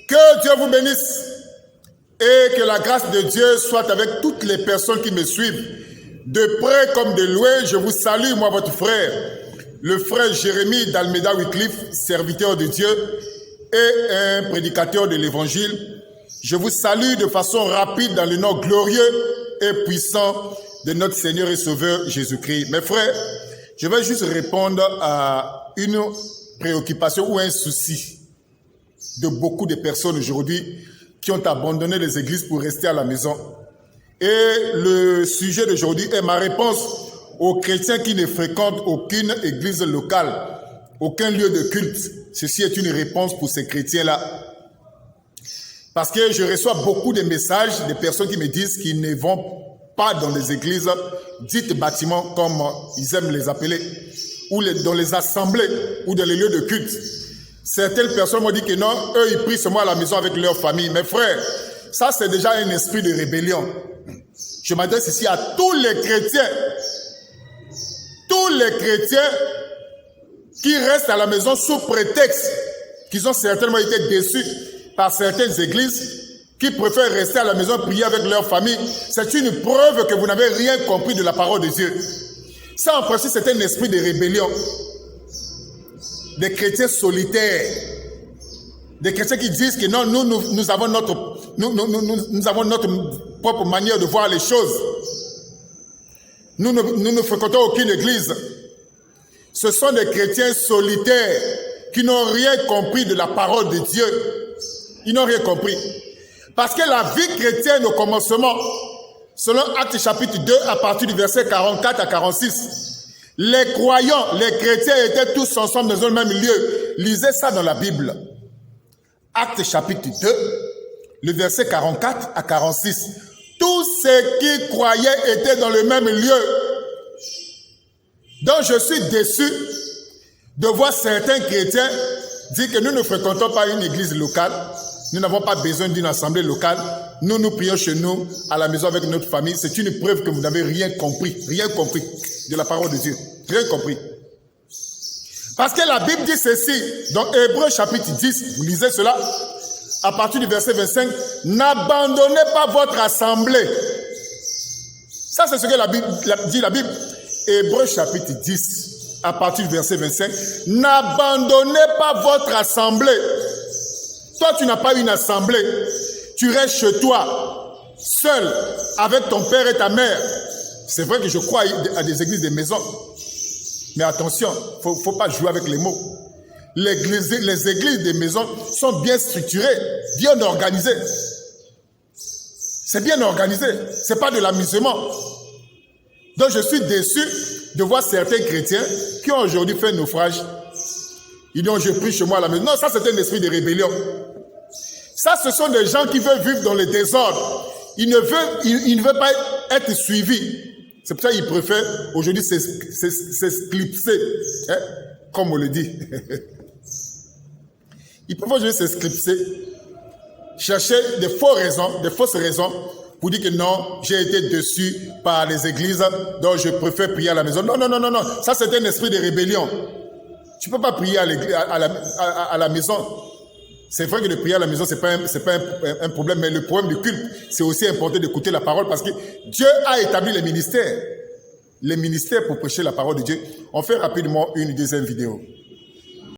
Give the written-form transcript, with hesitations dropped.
Que Dieu vous bénisse et que la grâce de Dieu soit avec toutes les personnes qui me suivent. De près comme de loin, je vous salue, moi, votre frère, le frère Jérémie d'Almeida Wycliffe, serviteur de Dieu et un prédicateur de l'Évangile. Je vous salue de façon rapide dans le nom glorieux et puissant de notre Seigneur et Sauveur Jésus-Christ. Mes frères, je vais juste répondre à une préoccupation ou un souci de beaucoup de personnes aujourd'hui qui ont abandonné les églises pour rester à la maison. Et le sujet d'aujourd'hui est ma réponse aux chrétiens qui ne fréquentent aucune église locale, aucun lieu de culte. Ceci est une réponse pour ces chrétiens-là. Parce que je reçois beaucoup de messages de personnes qui me disent qu'ils ne vont pas dans les églises dites bâtiments comme ils aiment les appeler, ou dans les assemblées ou dans les lieux de culte. Certaines personnes m'ont dit que non, eux ils prient seulement à la maison avec leur famille. Mes frères, ça c'est déjà un esprit de rébellion. Je m'adresse ici à tous les chrétiens qui restent à la maison sous prétexte qu'ils ont certainement été déçus par certaines églises, qui préfèrent rester à la maison prier avec leur famille. C'est une preuve que vous n'avez rien compris de la parole de Dieu. Ça en principe c'est un esprit de rébellion. Des chrétiens solitaires, des chrétiens qui disent que non, nous avons notre propre manière de voir les choses. Nous ne fréquentons aucune église. Ce sont des chrétiens solitaires qui n'ont rien compris de la parole de Dieu. Ils n'ont rien compris. Parce que la vie chrétienne au commencement, selon Actes chapitre 2, à partir du verset 44 à 46, les croyants, les chrétiens étaient tous ensemble dans un même lieu. Lisez ça dans la Bible. Actes chapitre 2, le verset 44 à 46. Tous ceux qui croyaient étaient dans le même lieu. Donc je suis déçu de voir certains chrétiens dire que nous ne fréquentons pas une église locale. Nous n'avons pas besoin d'une assemblée locale. Nous prions chez nous, à la maison avec notre famille. C'est une preuve que vous n'avez rien compris de la parole de Dieu. Rien compris. Parce que la Bible dit ceci, dans Hébreux chapitre 10, vous lisez cela, à partir du verset 25, n'abandonnez pas votre assemblée. Ça, c'est ce que la Bible dit, la Bible. Hébreux chapitre 10, à partir du verset 25, n'abandonnez pas votre assemblée. Toi, tu n'as pas une assemblée. Tu restes chez toi, seul, avec ton père et ta mère. C'est vrai que je crois à des églises de maison. Mais attention, il ne faut pas jouer avec les mots. Les églises de maison sont bien structurées, bien organisées. C'est bien organisé. Ce n'est pas de l'amusement. Donc je suis déçu de voir certains chrétiens qui ont aujourd'hui fait naufrage. Ils disent, je prie chez moi à la maison. Non, ça c'est un esprit de rébellion. Ça, ce sont des gens qui veulent vivre dans le désordre. Ils ne veulent pas être suivis. C'est pour ça qu'ils préfèrent aujourd'hui s'esclipser, hein, comme on le dit. Ils préfèrent aujourd'hui s'esclipser, chercher des fausses raisons pour dire que non, j'ai été déçu par les églises, donc je préfère prier à la maison. Non. Ça, c'est un esprit de rébellion. Tu ne peux pas prier à la maison. C'est vrai que de prier à la maison, ce n'est pas un problème, mais le problème du culte, c'est aussi important d'écouter la parole parce que Dieu a établi les ministères pour prêcher la parole de Dieu. On fait rapidement une deuxième vidéo.